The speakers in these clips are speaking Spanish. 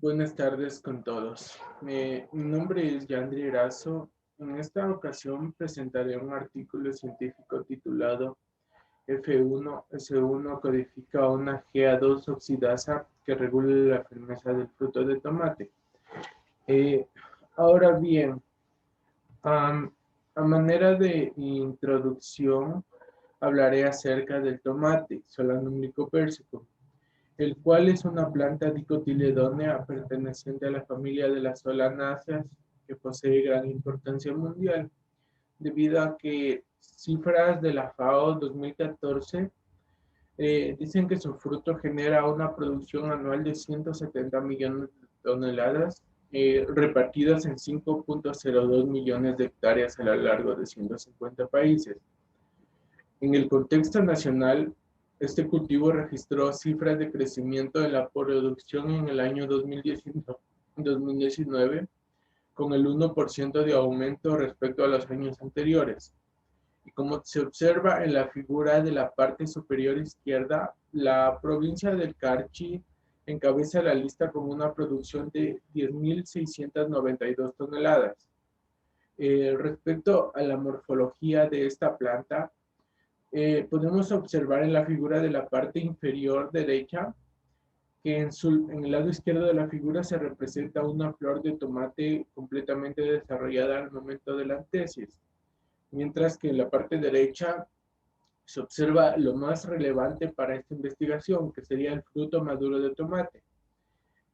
Buenas tardes con todos. Mi nombre es Yandri Erazo. En esta ocasión presentaré un artículo científico titulado F1S1 codifica una GA2 oxidasa que regula la firmeza del fruto de tomate. Eh, Ahora bien, a manera de introducción, hablaré acerca del tomate, Solanum lycopersicum, el cual es una planta dicotiledónea perteneciente a la familia de las solanáceas que posee gran importancia mundial, debido a que cifras de la FAO 2014 dicen que su fruto genera una producción anual de 170 millones de toneladas repartidas en 5.02 millones de hectáreas a lo largo de 150 países. En el contexto nacional, este cultivo registró cifras de crecimiento de la producción en el año 2019 con el 1% de aumento respecto a los años anteriores. Y como se observa en la figura de la parte superior izquierda, la provincia del Carchi encabeza la lista con una producción de 10.692 toneladas. Respecto a la morfología de esta planta, podemos observar en la figura de la parte inferior derecha que en el lado izquierdo de la figura se representa una flor de tomate completamente desarrollada al momento de la antesis, mientras que en la parte derecha se observa lo más relevante para esta investigación, que sería el fruto maduro de tomate,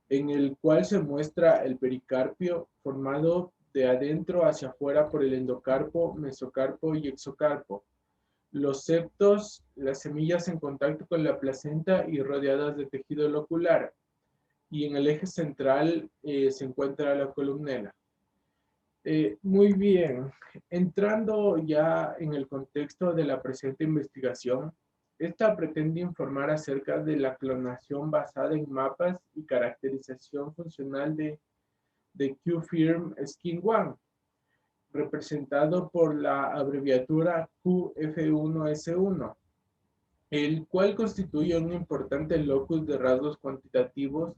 en el cual se muestra el pericarpio formado de adentro hacia afuera por el endocarpo, mesocarpo y exocarpo. Los septos, las semillas en contacto con la placenta y rodeadas de tejido locular. Y en el eje central se encuentra la columela. Muy bien, entrando ya en el contexto de la presente investigación, esta pretende informar acerca de la clonación basada en mapas y caracterización funcional de Q-Firm Skin One, representado por la abreviatura QF1S1, el cual constituye un importante locus de rasgos cuantitativos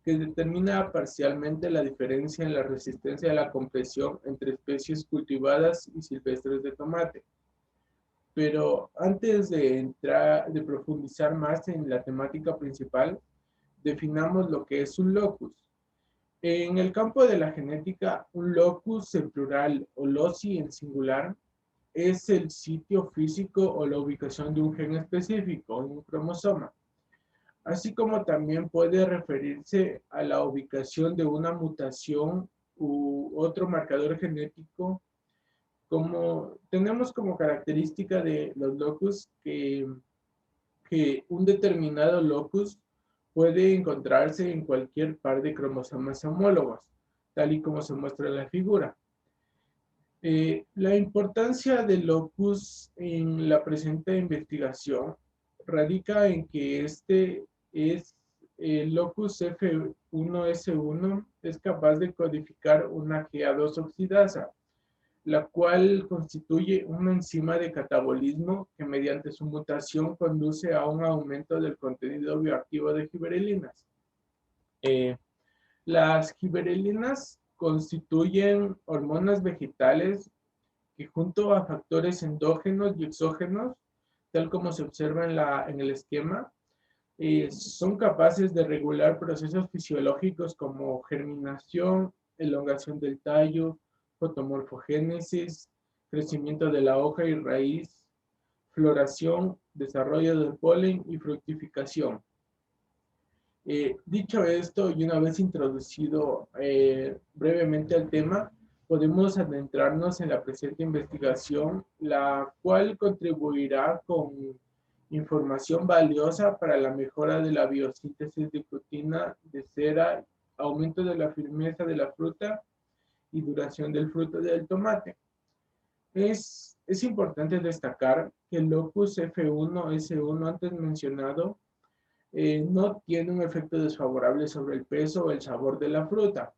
que determina parcialmente la diferencia en la resistencia a la compresión entre especies cultivadas y silvestres de tomate. Pero antes de profundizar más en la temática principal, definamos lo que es un locus. En el campo de la genética, un locus en plural o loci en singular es el sitio físico o la ubicación de un gen específico en un cromosoma, así como también puede referirse a la ubicación de una mutación u otro marcador genético, como tenemos como característica de los locus que un determinado locus puede encontrarse en cualquier par de cromosomas homólogos, tal y como se muestra en la figura. La importancia del locus en la presente investigación radica en que este es el locus F1S1 es capaz de codificar una GA2 oxidasa, la cual constituye una enzima de catabolismo que mediante su mutación conduce a un aumento del contenido bioactivo de gibberelinas. Eh, las gibberelinas constituyen hormonas vegetales que junto a factores endógenos y exógenos, tal como se observa en el esquema, son capaces de regular procesos fisiológicos como germinación, elongación del tallo, fotomorfogénesis, crecimiento de la hoja y raíz, floración, desarrollo del polen y fructificación. Dicho esto, y una vez introducido brevemente al tema, podemos adentrarnos en la presente investigación, la cual contribuirá con información valiosa para la mejora de la biosíntesis de nicotina de cera, aumento de la firmeza de la fruta y duración del fruto del tomate. Es importante destacar que el locus F1S1 antes mencionado no tiene un efecto desfavorable sobre el peso o el sabor de la fruta,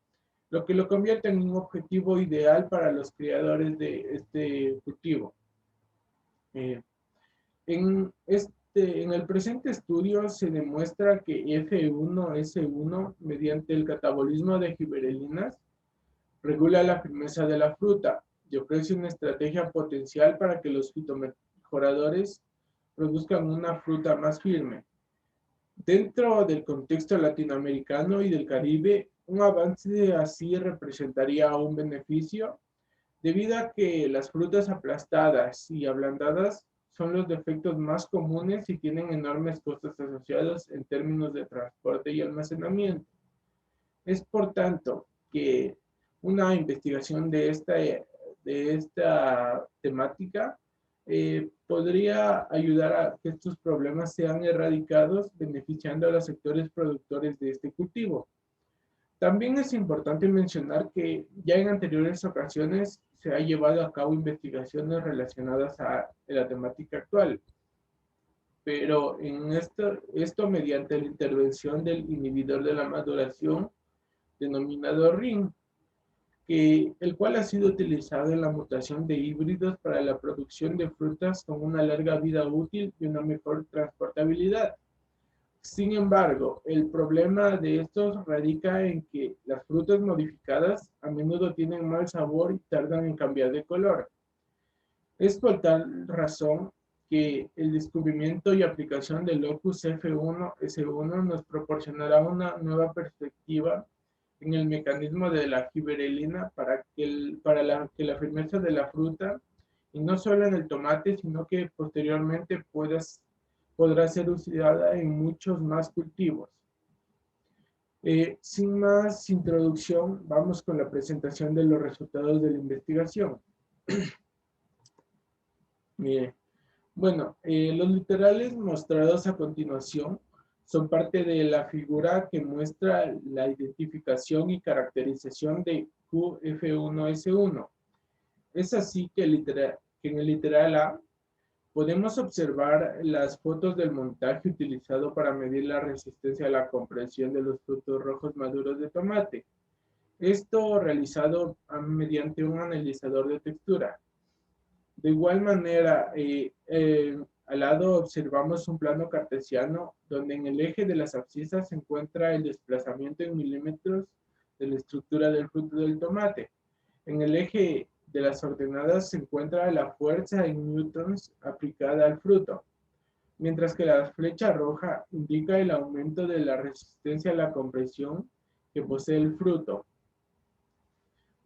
lo que lo convierte en un objetivo ideal para los criadores de este cultivo. En en el presente estudio se demuestra que F1S1, mediante el catabolismo de gibberelinas, regula la firmeza de la fruta y ofrece una estrategia potencial para que los fitomejoradores produzcan una fruta más firme. Dentro del contexto latinoamericano y del Caribe, un avance así representaría un beneficio debido a que las frutas aplastadas y ablandadas son los defectos más comunes y tienen enormes costos asociados en términos de transporte y almacenamiento. Es por tanto que una investigación de esta temática podría ayudar a que estos problemas sean erradicados, beneficiando a los sectores productores de este cultivo. También es importante mencionar que ya en anteriores ocasiones se ha llevado a cabo investigaciones relacionadas a la temática actual, pero en esto mediante la intervención del inhibidor de la maduración denominado RIN, el cual ha sido utilizado en la mutación de híbridos para la producción de frutas con una larga vida útil y una mejor transportabilidad. Sin embargo, el problema de estos radica en que las frutas modificadas a menudo tienen mal sabor y tardan en cambiar de color. Es por tal razón que el descubrimiento y aplicación del locus F1S1 nos proporcionará una nueva perspectiva en el mecanismo de la gibberelina para que la firmeza de la fruta, y no solo en el tomate, sino que posteriormente podrá ser usada en muchos más cultivos. Sin más introducción, vamos con la presentación de los resultados de la investigación. Mire, bueno, los literales mostrados a continuación son parte de la figura que muestra la identificación y caracterización de QF1S1. Es así que en el literal A podemos observar las fotos del montaje utilizado para medir la resistencia a la compresión de los frutos rojos maduros de tomate. Esto realizado mediante un analizador de textura. De igual manera, al lado observamos un plano cartesiano donde en el eje de las abscisas se encuentra el desplazamiento en milímetros de la estructura del fruto del tomate. En el eje de las ordenadas se encuentra la fuerza en newtons aplicada al fruto, mientras que la flecha roja indica el aumento de la resistencia a la compresión que posee el fruto.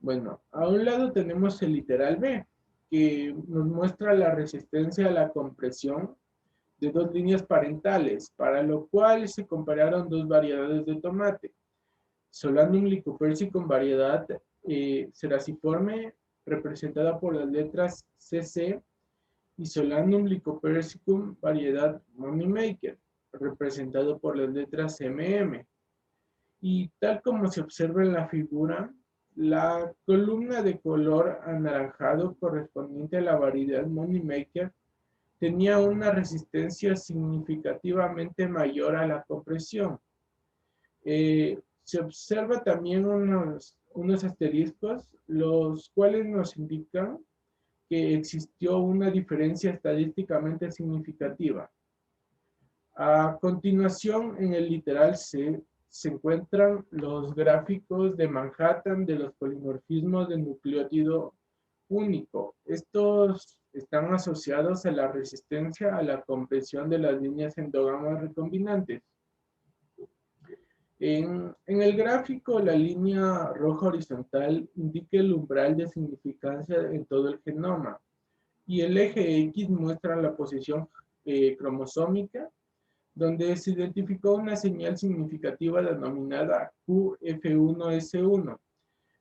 Bueno, a un lado tenemos el literal B, que nos muestra la resistencia a la compresión de dos líneas parentales, para lo cual se compararon dos variedades de tomate. Solanum lycopersicum variedad ceraciforme, representada por las letras CC, y Solanum lycopersicum variedad moneymaker, representado por las letras MM. Y tal como se observa en la figura, la columna de color anaranjado correspondiente a la variedad moneymaker tenía una resistencia significativamente mayor a la compresión. Se observa también unos asteriscos, los cuales nos indican que existió una diferencia estadísticamente significativa. A continuación, en el literal C, se encuentran los gráficos de Manhattan de los polimorfismos de nucleótido único. Estos están asociados a la resistencia a la compresión de las líneas endógamas recombinantes. En el gráfico, la línea roja horizontal indica el umbral de significancia en todo el genoma y el eje X muestra la posición cromosómica, donde se identificó una señal significativa denominada QF1S1,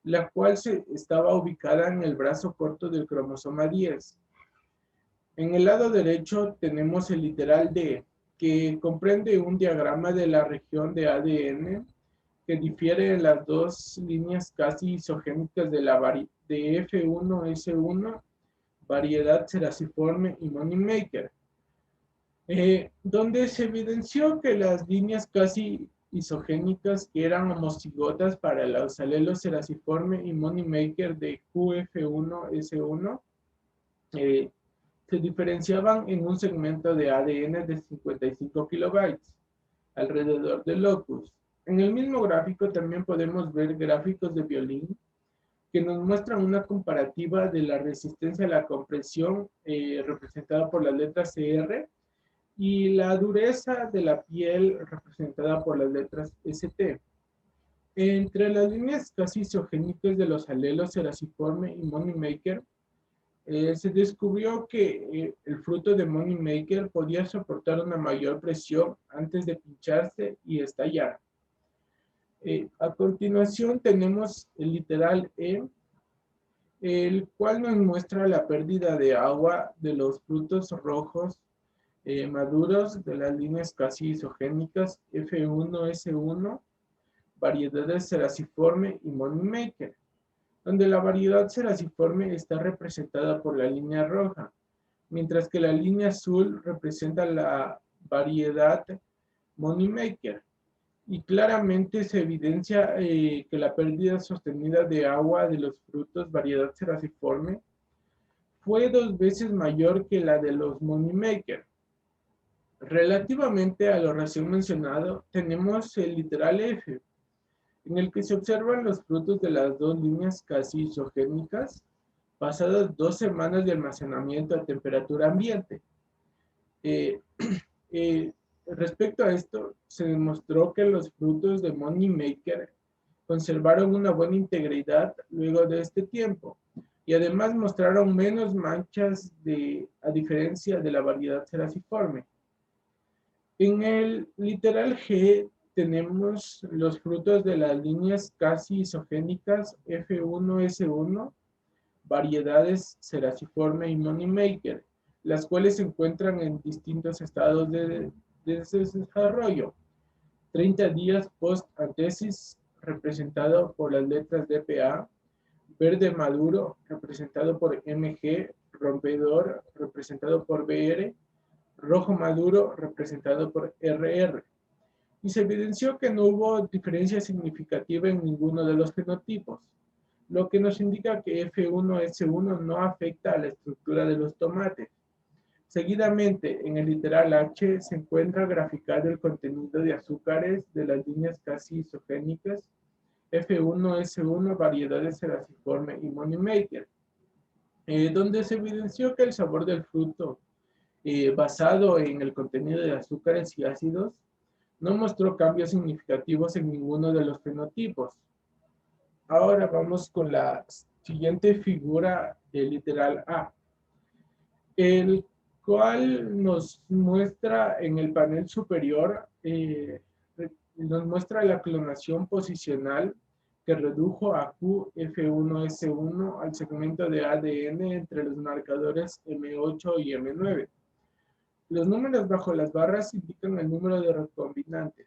la cual estaba ubicada en el brazo corto del cromosoma 10. En el lado derecho tenemos el literal D, que comprende un diagrama de la región de ADN que difiere en las dos líneas casi isogénicas de F1S1, variedad ceraciforme y moneymaker, donde se evidenció que las líneas casi isogénicas que eran homocigotas para los alelos ceraciforme y moneymaker de QF1S1 se diferenciaban en un segmento de ADN de 55 kilobytes alrededor del locus. En el mismo gráfico también podemos ver gráficos de violín que nos muestran una comparativa de la resistencia a la compresión representada por las letras CR y la dureza de la piel representada por las letras ST. Entre las líneas casi isogénicas de los alelos Ceraciforme y Moneymaker, se descubrió que el fruto de Moneymaker podía soportar una mayor presión antes de pincharse y estallar. A continuación tenemos el literal E, el cual nos muestra la pérdida de agua de los frutos rojos maduros de las líneas casi isogénicas F1, S1, variedades Ceraciforme y Moneymaker, donde la variedad Ceraciforme está representada por la línea roja, mientras que la línea azul representa la variedad Moneymaker. Y claramente se evidencia que la pérdida sostenida de agua de los frutos variedad Ceraciforme fue 2 veces mayor que la de los Moneymaker. Relativamente a lo recién mencionado, tenemos el literal F, en el que se observan los frutos de las dos líneas casi isogénicas pasadas 2 semanas de almacenamiento a temperatura ambiente. Respecto a esto, se demostró que los frutos de Moneymaker conservaron una buena integridad luego de este tiempo y además mostraron menos manchas a diferencia de la variedad Ceraciforme. En el literal G tenemos los frutos de las líneas casi isogénicas F1, S1, variedades Ceraciforme y Moneymaker, las cuales se encuentran en distintos estados de desarrollo. 30 días post-antesis, representado por las letras DPA, verde maduro, representado por MG, rompedor, representado por BR, rojo maduro, representado por RR. Y se evidenció que no hubo diferencia significativa en ninguno de los fenotipos, lo que nos indica que F1S1 no afecta a la estructura de los tomates. Seguidamente, en el literal H se encuentra graficado el contenido de azúcares de las líneas casi isogénicas F1S1, variedades Ceraciforme y Moneymaker, donde se evidenció que el sabor del fruto basado en el contenido de azúcares y ácidos no mostró cambios significativos en ninguno de los fenotipos. Ahora vamos con la siguiente figura del literal A, el cual nos muestra en el panel superior, nos muestra la clonación posicional que redujo a QF1S1 al segmento de ADN entre los marcadores M8 y M9. Los números bajo las barras indican el número de recombinantes.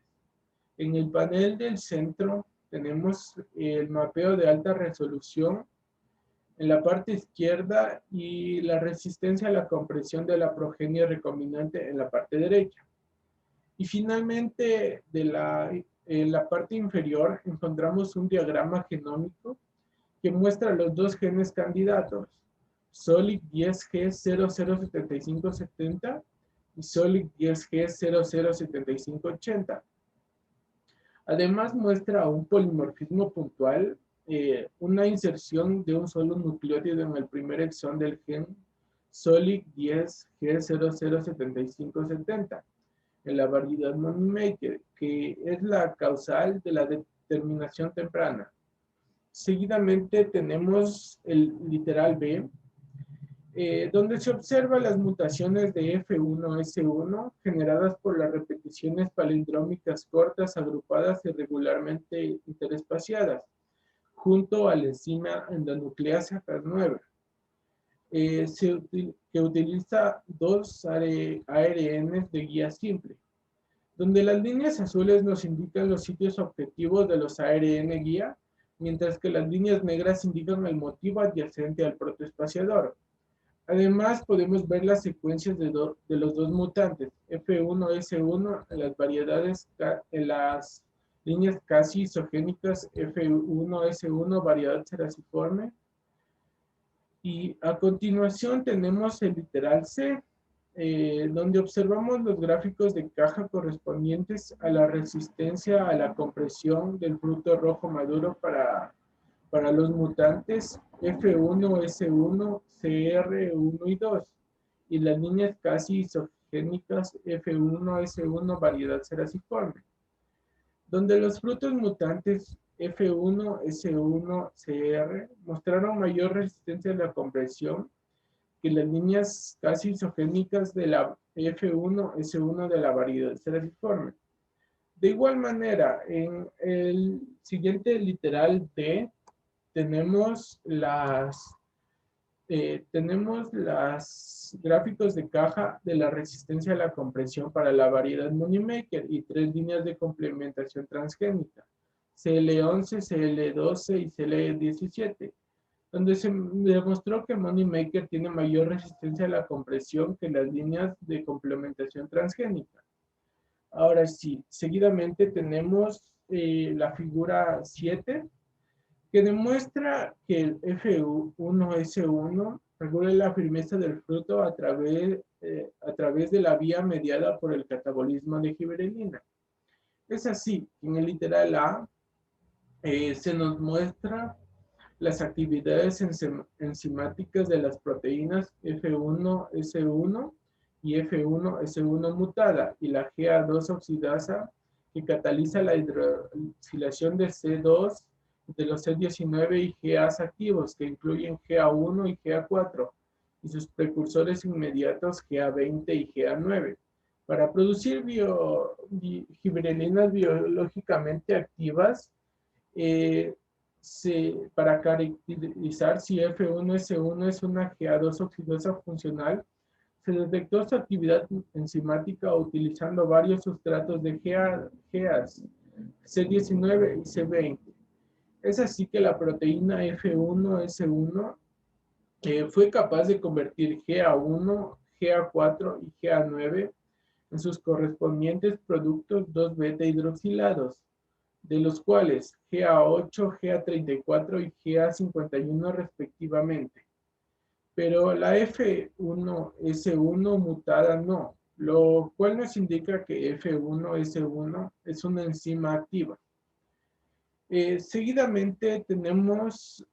En el panel del centro tenemos el mapeo de alta resolución en la parte izquierda y la resistencia a la compresión de la progenie recombinante en la parte derecha. Y finalmente, en la parte inferior encontramos un diagrama genómico que muestra los dos genes candidatos, SOLIC10G007570 y SOLIC10G007580. Además muestra un polimorfismo puntual, una inserción de un solo nucleótido en el primer exón del gen SOLIC10G007570 en la variedad Moneymaker, que es la causal de la determinación temprana. Seguidamente tenemos el literal B, donde se observan las mutaciones de F1S1 generadas por las repeticiones palindrómicas cortas agrupadas irregularmente interespaciadas, junto a la enzima endonucleasa Cas9, que utiliza 2 ARNs de guía simple, donde las líneas azules nos indican los sitios objetivos de los ARN guía, mientras que las líneas negras indican el motivo adyacente al protoespaciador. Además, podemos ver las secuencias de los dos mutantes, F1S1 en las variedades, en las líneas casi isogénicas F1S1 variedad Ceraciforme Y a continuación tenemos el literal C, donde observamos los gráficos de caja correspondientes a la resistencia a la compresión del fruto rojo maduro para los mutantes F1, S1, CR1 y 2, y las líneas casi isogénicas F1, S1, variedad ceraciforme, donde los frutos mutantes F1, S1, CR mostraron mayor resistencia a la compresión que las líneas casi isogénicas de la F1, S1 de la variedad ceraciforme. De igual manera, en el siguiente literal D, tenemos las gráficos de caja de la resistencia a la compresión para la variedad Moneymaker y 3 líneas de complementación transgénica, CL11, CL12 y CL17, donde se demostró que Moneymaker tiene mayor resistencia a la compresión que las líneas de complementación transgénica. Ahora sí, seguidamente tenemos la figura 7, que demuestra que el F1S1 regula la firmeza del fruto a través de la vía mediada por el catabolismo de gibberelina. Es así, en el literal A se nos muestra las actividades enzimáticas de las proteínas F1S1 y F1S1 mutada y la GA2 oxidasa que cataliza la hidroxilación de C2 de los C19 y GAs activos que incluyen GA1 y GA4 y sus precursores inmediatos GA20 y GA9 para producir gibberelinas biológicamente activas. Para caracterizar si F1S1 es una GA2 oxidosa funcional, se detectó su actividad enzimática utilizando varios sustratos de GAs, C19 y C20. Es así que la proteína F1S1 fue capaz de convertir GA1, GA4 y GA9 en sus correspondientes productos 2-beta hidroxilados, de los cuales GA8, GA34 y GA51 respectivamente. Pero la F1S1 mutada no, lo cual nos indica que F1S1 es una enzima activa. Seguidamente tenemos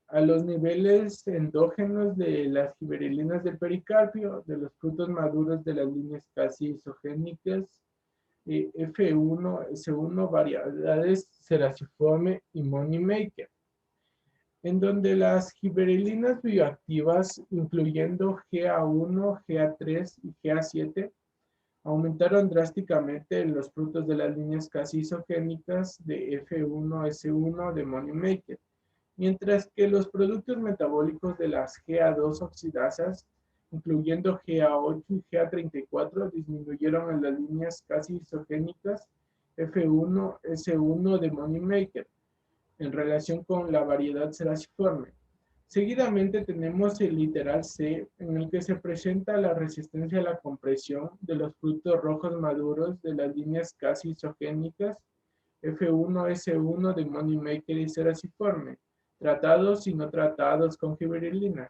a los niveles endógenos de las gibberelinas del pericarpio, de los frutos maduros de las líneas casi isogénicas, F1, S1, variedades ceraciforme y Moneymaker, en donde las gibberelinas bioactivas, incluyendo GA1, GA3 y GA7, aumentaron drásticamente en los frutos de las líneas casi isogénicas de F1S1 de Moneymaker, mientras que los productos metabólicos de las GA2 oxidasas, incluyendo GA8 y GA34, disminuyeron en las líneas casi isogénicas F1S1 de Moneymaker en relación con la variedad ceraciforme. Seguidamente tenemos el literal C, en el que se presenta la resistencia a la compresión de los frutos rojos maduros de las líneas casi isogénicas F1S1 de Moneymaker y ceraciforme, tratados y no tratados con gibberelinas,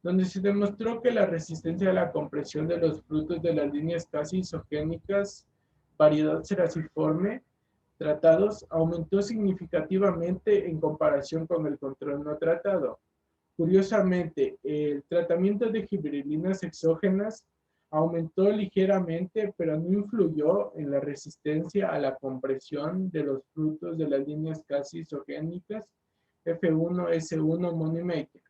donde se demostró que la resistencia a la compresión de los frutos de las líneas casi isogénicas variedad ceraciforme tratados aumentó significativamente en comparación con el control no tratado. Curiosamente, el tratamiento de gibberelinas exógenas aumentó ligeramente, pero no influyó en la resistencia a la compresión de los frutos de las líneas casi isogénicas F1S1 Moneymaker.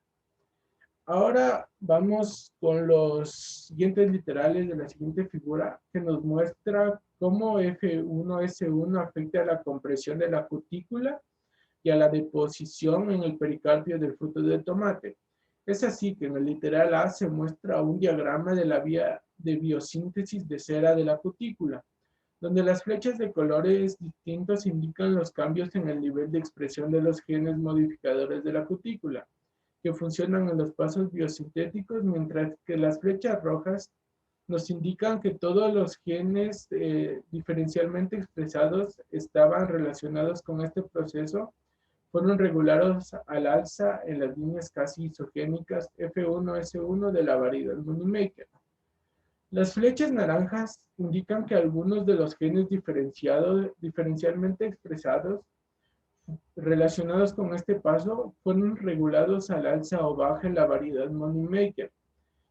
Ahora vamos con los siguientes literales de la siguiente figura que nos muestra cómo F1S1 afecta a la compresión de la cutícula y a la deposición en el pericarpio del fruto de tomate. Es así que en el literal A se muestra un diagrama de la vía de biosíntesis de cera de la cutícula, donde las flechas de colores distintos indican los cambios en el nivel de expresión de los genes modificadores de la cutícula, que funcionan en los pasos biosintéticos, mientras que las flechas rojas nos indican que todos los genes diferencialmente expresados estaban relacionados con este proceso, fueron regulados al alza en las líneas casi isogénicas F1S1 de la variedad Moneymaker. Las flechas naranjas indican que algunos de los genes diferencialmente expresados relacionados con este paso fueron regulados al alza o baja en la variedad Moneymaker.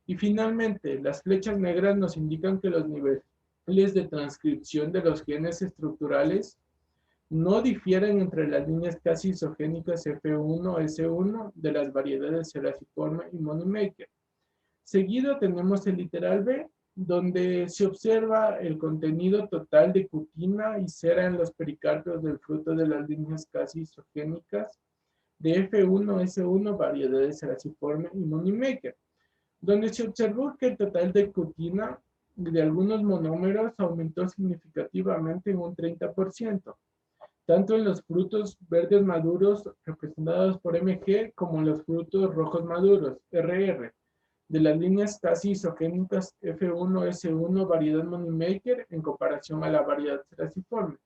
Y finalmente, las flechas negras nos indican que los niveles de transcripción de los genes estructurales no difieren entre las líneas casi isogénicas F1S1 de las variedades Seraciforme y Moneymaker. Seguido tenemos el literal B, donde se observa el contenido total de cutina y cera en los pericarpios del fruto de las líneas casi isogénicas de F1S1 variedades Seraciforme y Moneymaker, donde se observó que el total de cutina de algunos monómeros aumentó significativamente en un 30%, tanto en los frutos verdes maduros representados por MG como en los frutos rojos maduros, RR, de las líneas casi isogénicas F1S1 variedad Moneymaker en comparación a la variedad Seraciforme.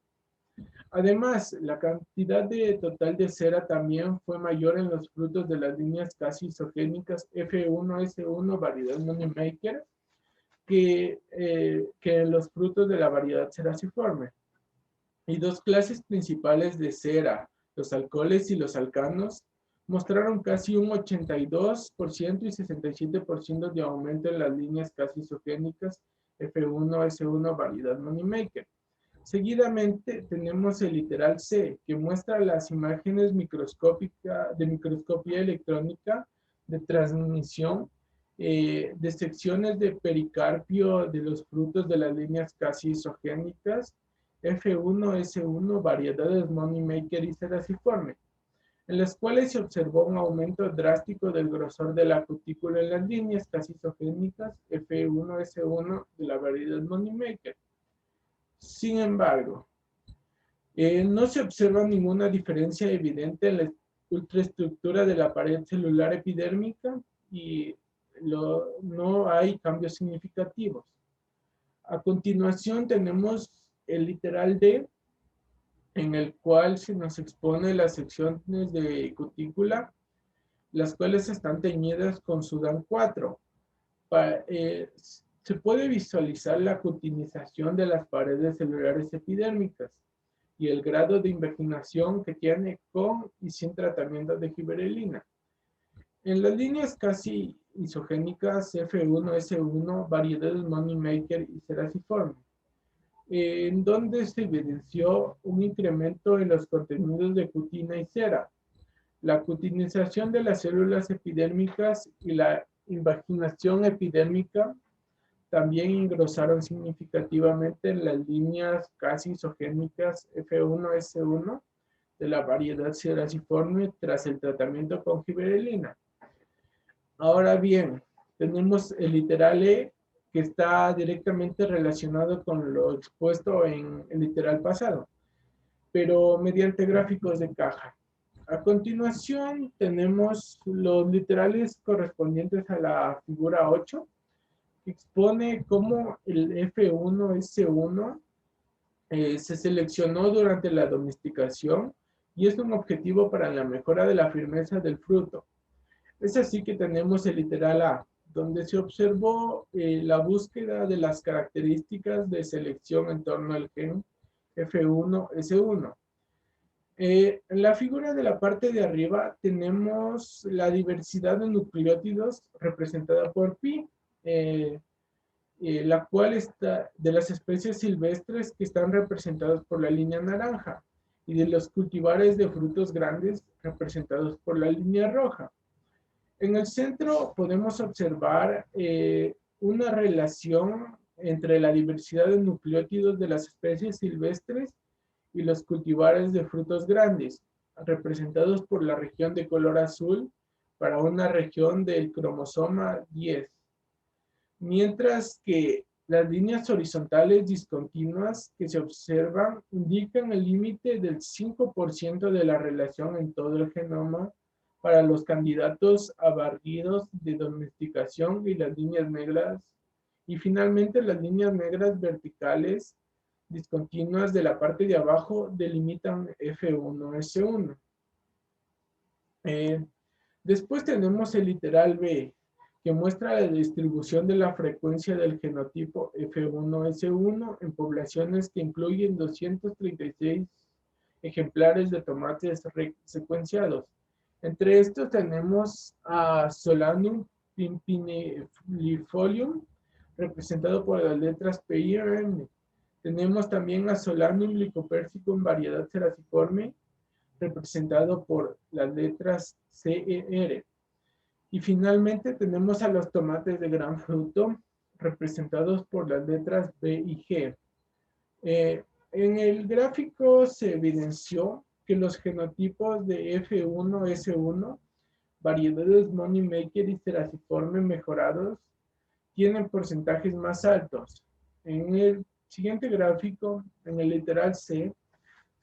Además, la cantidad total de cera también fue mayor en los frutos de las líneas casi isogénicas F1S1 variedad Moneymaker que en los frutos de la variedad Seraciforme. Y dos clases principales de cera, los alcoholes y los alcanos, mostraron casi un 82% y 67% de aumento en las líneas casi isogénicas F1S1 variedad Moneymaker. Seguidamente tenemos el literal C, que muestra las imágenes microscópicas de microscopía electrónica de transmisión de secciones de pericarpio de los frutos de las líneas casi isogénicas F1S1 variedades Moneymaker y Seraciforme, en las cuales se observó un aumento drástico del grosor de la cutícula en las líneas casi isogénicas F1S1 de la variedad Moneymaker. Sin embargo, no se observa ninguna diferencia evidente en la ultraestructura de la pared celular epidérmica y no hay cambios significativos. A continuación tenemos el literal D, en el cual se nos expone las secciones de cutícula, las cuales están teñidas con Sudan 4. Se puede visualizar la cutinización de las paredes celulares epidérmicas y el grado de invaginación que tiene con y sin tratamiento de giberelina. En las líneas casi isogénicas F1S1, variedades Moneymaker y Seraciforme, en donde se evidenció un incremento en los contenidos de cutina y cera. La cutinización de las células epidérmicas y la invaginación epidérmica también engrosaron significativamente en las líneas casi isogénicas F1S1 de la variedad Seraciforme tras el tratamiento con giberelina. Ahora bien, tenemos el literal E, que está directamente relacionado con lo expuesto en el literal pasado, pero mediante gráficos de caja. A continuación tenemos los literales correspondientes a la figura 8, que expone cómo el F1S1 se seleccionó durante la domesticación y es un objetivo para la mejora de la firmeza del fruto. Es así que tenemos el literal A, donde se observó la búsqueda de las características de selección en torno al gen F1S1. En la figura de la parte de arriba tenemos la diversidad de nucleótidos representada por pi, la cual está de las especies silvestres que están representadas por la línea naranja y de los cultivares de frutos grandes representados por la línea roja. En el centro podemos observar una relación entre la diversidad de nucleótidos de las especies silvestres y los cultivares de frutos grandes, representados por la región de color azul para una región del cromosoma 10. Mientras que las líneas horizontales discontinuas que se observan indican el límite del 5% de la relación en todo el genoma para los candidatos abarguidos de domesticación y las líneas negras. Y finalmente las líneas negras verticales discontinuas de la parte de abajo delimitan F1S1. Eh, Después tenemos el literal B, que muestra la distribución de la frecuencia del genotipo F1S1 en poblaciones que incluyen 236 ejemplares de tomates secuenciados. Entre estos tenemos a Solanum pimpinellifolium, representado por las letras P y M. Tenemos también a Solanum lycopersicum, variedad ceraciforme, representado por las letras C e R. Y finalmente tenemos a los tomates de gran fruto, representados por las letras B y G. En el gráfico se evidenció que los genotipos de F1S1, variedades Moneymaker y Ceraciforme mejorados, tienen porcentajes más altos. En el siguiente gráfico, en el literal C,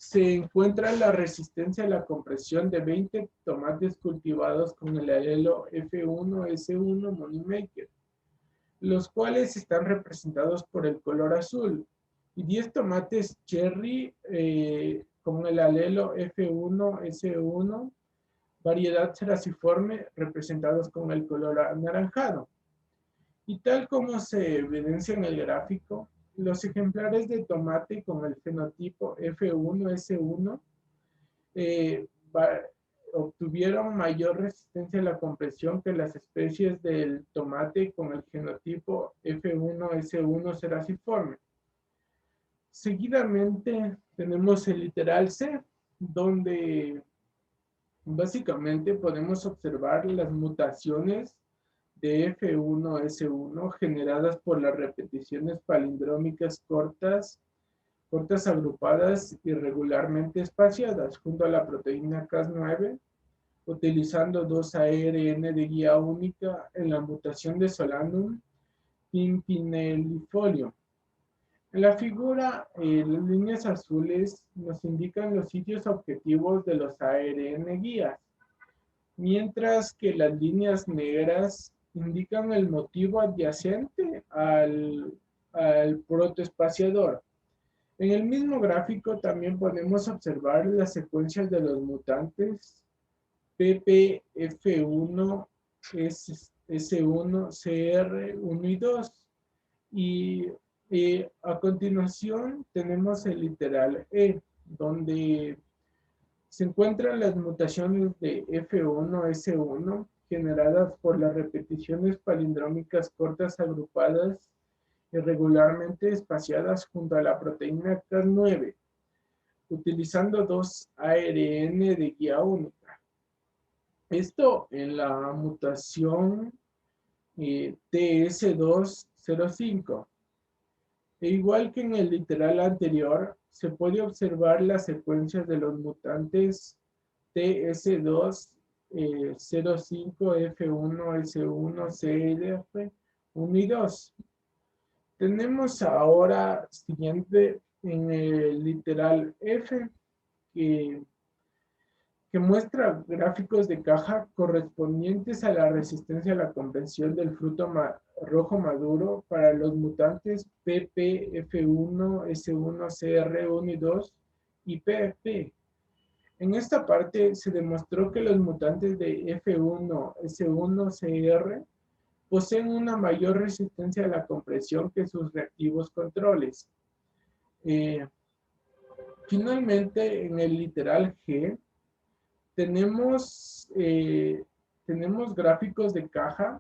se encuentra la resistencia a la compresión de 20 tomates cultivados con el alelo F1S1 Moneymaker, los cuales están representados por el color azul, y 10 tomates cherry con el alelo F1S1 variedad ceraciforme, representados con el color anaranjado. Y tal como se evidencia en el gráfico, los ejemplares de tomate con el fenotipo F1S1 eh, obtuvieron mayor resistencia a la compresión que las especies del tomate con el genotipo F1S1 ceraciforme. Seguidamente tenemos el literal C, donde básicamente podemos observar las mutaciones de F1S1 generadas por las repeticiones palindrómicas cortas agrupadas irregularmente espaciadas junto a la proteína Cas9, utilizando 2 ARN de guía única en la mutación de Solanum pimpinellifolium. En la figura, las líneas azules nos indican los sitios objetivos de los ARN guías, mientras que las líneas negras indican el motivo adyacente al protoespaciador. En el mismo gráfico también podemos observar las secuencias de los mutantes PPF1, S1, CR1 y 2. Y a continuación tenemos el literal E, donde se encuentran las mutaciones de F1S1 generadas por las repeticiones palindrómicas cortas agrupadas irregularmente espaciadas junto a la proteína Cas9, utilizando 2 ARN de guía única. Esto en la mutación TS205. E igual que en el literal anterior, se puede observar las secuencias de los mutantes TS205F1S1 CRF1 y 2. Tenemos ahora siguiente en el literal F, que muestra gráficos de caja correspondientes a la resistencia a la convención del fruto rojo maduro para los mutantes PP, F1, S1, CR1 y 2 y PP. En esta parte se demostró que los mutantes de F1, S1, CR poseen una mayor resistencia a la compresión que sus reactivos controles. Finalmente, en el literal G, tenemos gráficos de caja,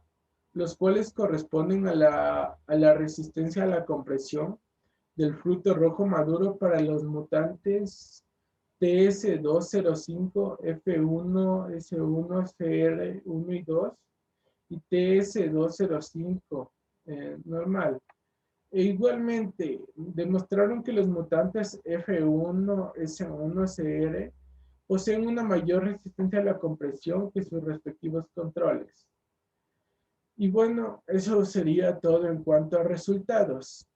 los cuales corresponden a la resistencia a la compresión del fruto rojo maduro para los mutantes TS205, F1, S1, CR1 y 2 y TS205 normal. E igualmente, demostraron que los mutantes F1, S1, CR poseen una mayor resistencia a la compresión que sus respectivos controles. Y bueno, eso sería todo en cuanto a resultados.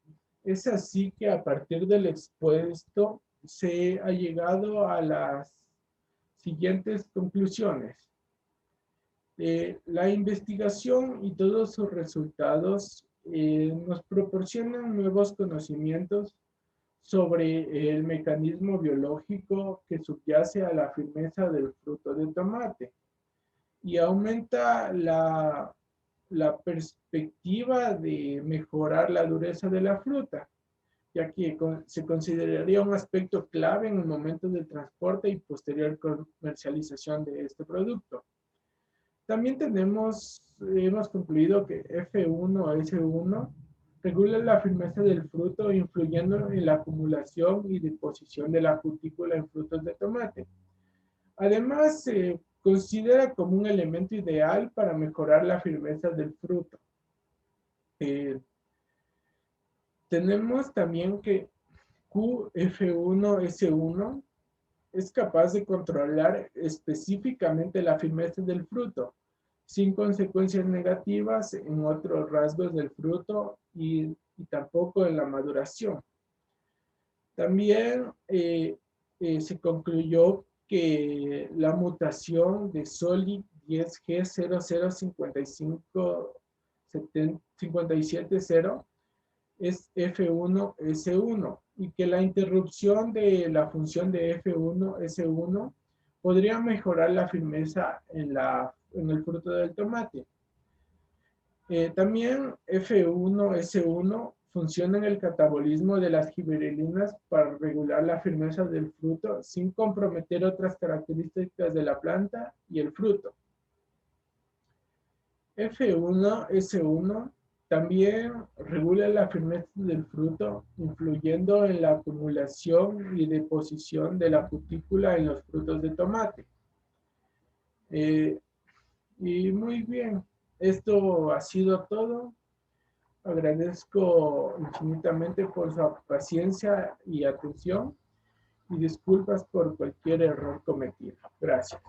Es así que a partir del expuesto se ha llegado a las siguientes conclusiones. La investigación y todos sus resultados nos proporcionan nuevos conocimientos sobre el mecanismo biológico que subyace a la firmeza del fruto de tomate. y aumenta la perspectiva de mejorar la dureza de la fruta, ya que se consideraría un aspecto clave en el momento del transporte y posterior comercialización de este producto. También hemos concluido que F1S1 regula la firmeza del fruto, influyendo en la acumulación y deposición de la cutícula en frutos de tomate. Además, se considera como un elemento ideal para mejorar la firmeza del fruto. Tenemos también que QF1S1 es capaz de controlar específicamente la firmeza del fruto, sin consecuencias negativas en otros rasgos del fruto y tampoco en la maduración. También se concluyó que la mutación de SOLID 10G005570 es F1S1 y que la interrupción de la función de F1S1 podría mejorar la firmeza en el fruto del tomate. También F1S1 funciona en el catabolismo de las gibberelinas para regular la firmeza del fruto sin comprometer otras características de la planta y el fruto. F1S1 también regula la firmeza del fruto, influyendo en la acumulación y deposición de la cutícula en los frutos de tomate. Y muy bien, esto ha sido todo. Agradezco infinitamente por su paciencia y atención y disculpas por cualquier error cometido. Gracias.